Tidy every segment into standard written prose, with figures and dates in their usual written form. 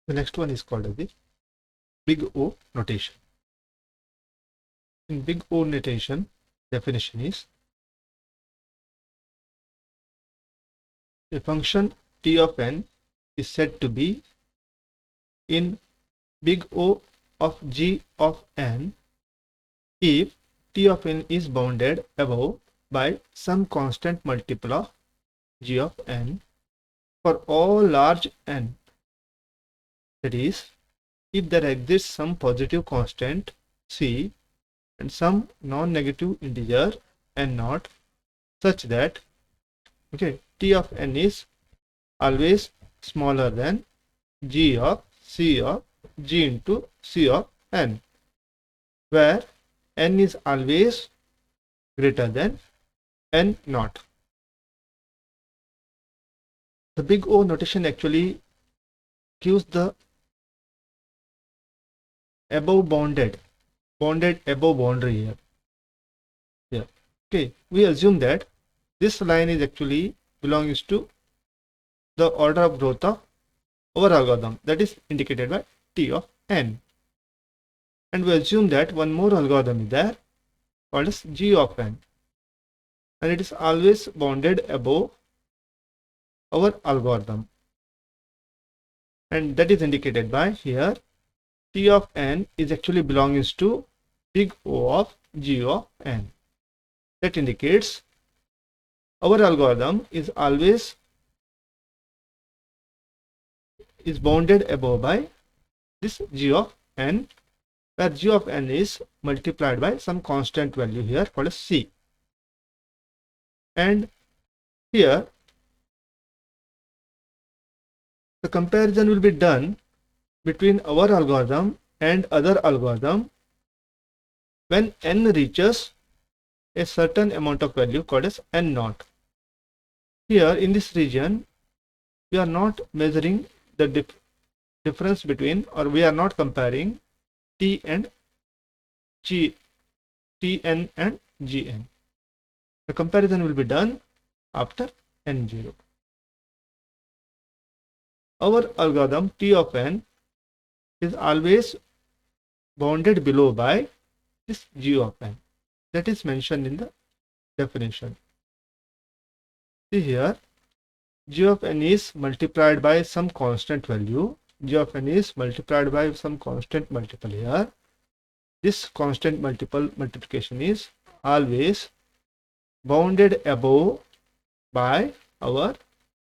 The next one is called as the big O notation. In big O notation, definition is a function t of n is said to be in big O of g of n if t of n is bounded above by some constant multiple of g of n for all large n. That is, if there exists some positive constant c and some non-negative integer n naught such that t of n is always smaller than g of c of g into c of n, where n is always greater than n naught. The big O notation actually gives the above bounded above boundary here. We assume that this line is actually belongs to the order of growth of our algorithm, that is indicated by t of n, and we assume that one more algorithm is there called as g of n, and it is always bounded above our algorithm, and that is indicated by here t of n is actually belongs to big O of g of n. That indicates our algorithm is always bounded above by this g of n, where g of n is multiplied by some constant value here called as c. And here the comparison will be done between our algorithm and other algorithm when n reaches a certain amount of value called as n naught. Here in this region we are not measuring the difference between, or we are not comparing t and g, tn and gn. The comparison will be done after n0. Our algorithm t of n is always bounded below by this g of n, that is mentioned in the definition. See here, g of n is multiplied by some constant value. G of n is multiplied by some constant multiple here. This constant multiplication is always bounded above by our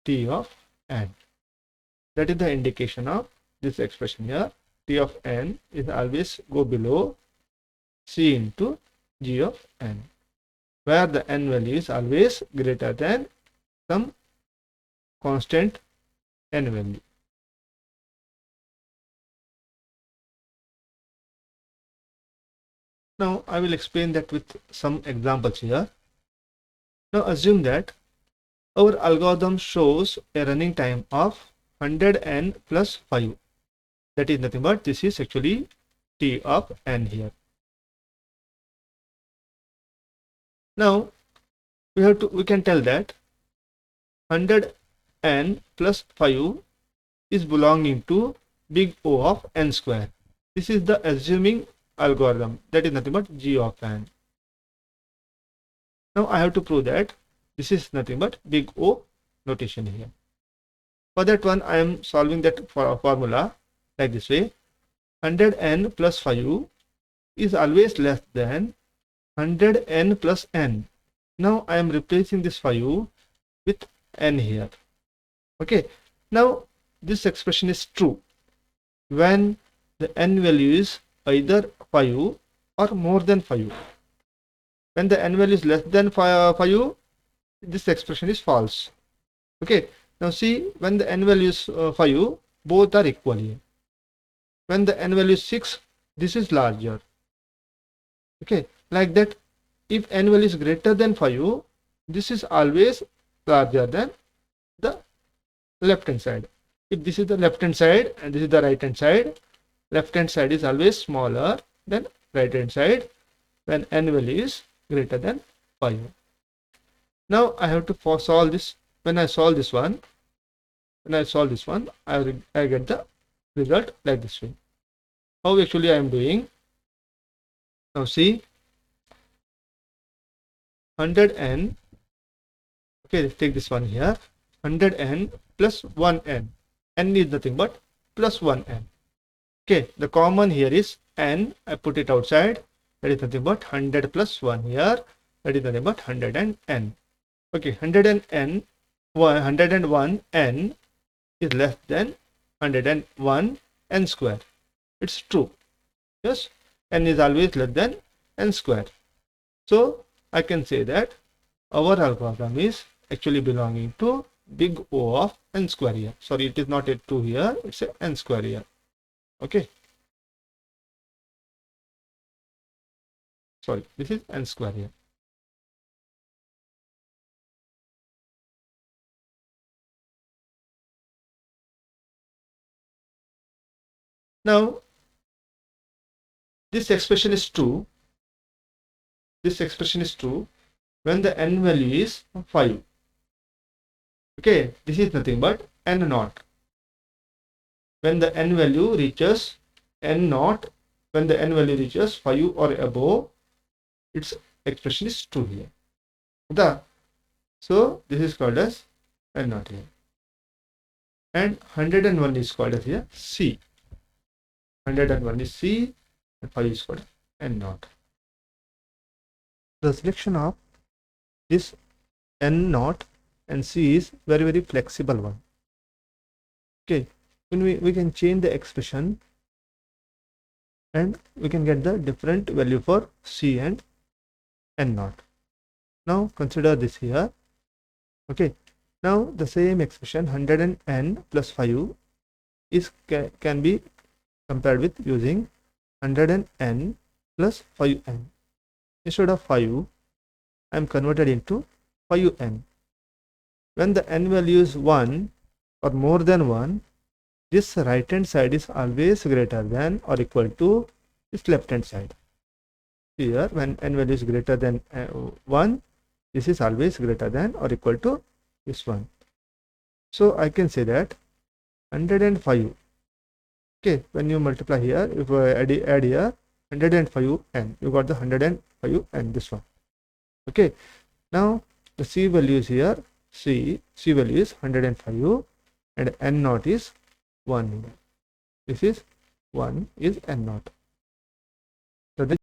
t of n. That is the indication of this expression here. T of n is always go below c into g of n, where the n value is always greater than some constant n value. Now I will explain that with some examples here. Now assume that our algorithm shows a running time of 100n plus 5. That is nothing but this is actually t of n here. Now we can tell that 100n plus 5 is belonging to big O of n square. This is the assuming algorithm, that is nothing but g of n. Now I have to prove that this is nothing but big O notation here. For that one I am solving that formula like this way. 100n plus 5 is always less than 100n plus n. Now I am replacing this 5 with n here. Now this expression is true when the n value is either 5 or more than 5. When the n value is less than 5, this expression is false. Now see, when the n value is 5, both are equal here. When the n value is 6, this is larger. Like that, if n value is greater than 5, this is always larger than the left hand side. If this is the left hand side and this is the right hand side, left hand side is always smaller than right hand side when n value is greater than 5. Now I have to solve this. When I solve this one, I get the result like this way. How actually I am doing? Now see, 100n. Okay, let's take this one here. 100n plus 1n. N is nothing but plus 1n. Okay, the common here is n. I put it outside. That is nothing but 100 plus 1 here. That is nothing but 100 and n. Okay, 100 and n, 101 n is less than 101 n square. It's true. Yes, n is always less than n square. So I can say that our algorithm is actually belonging to big O of n square here. Sorry, it is not a 2 here. It's a n square here. Okay. Sorry, this is n square here. Now, this expression is true. This expression is true when the n value is 5. Okay, this is nothing but n naught. When the n value reaches n naught, when the n value reaches 5 or above, its expression is true here. So this is called as n naught here. And 101 is called as here C. 101 is C and 5 is called n naught. The selection of this n naught and C is very flexible one. Okay, when we can change the expression and we can get the different value for C and n naught. Now consider this here. Okay, now the same expression 100 and n plus 5 is can be compared with using 100 and n plus 5n. Instead of 5, I am converted into 5n. When the n value is 1 or more than 1, this right hand side is always greater than or equal to this left hand side. Here, when n value is greater than 1, this is always greater than or equal to this one. So I can say that 105. Okay, when you multiply here, if I add here 105n, you got the 105n, this one. Okay, now the C value is here. C value is 105 and n naught is 1. This is 1 is n naught. So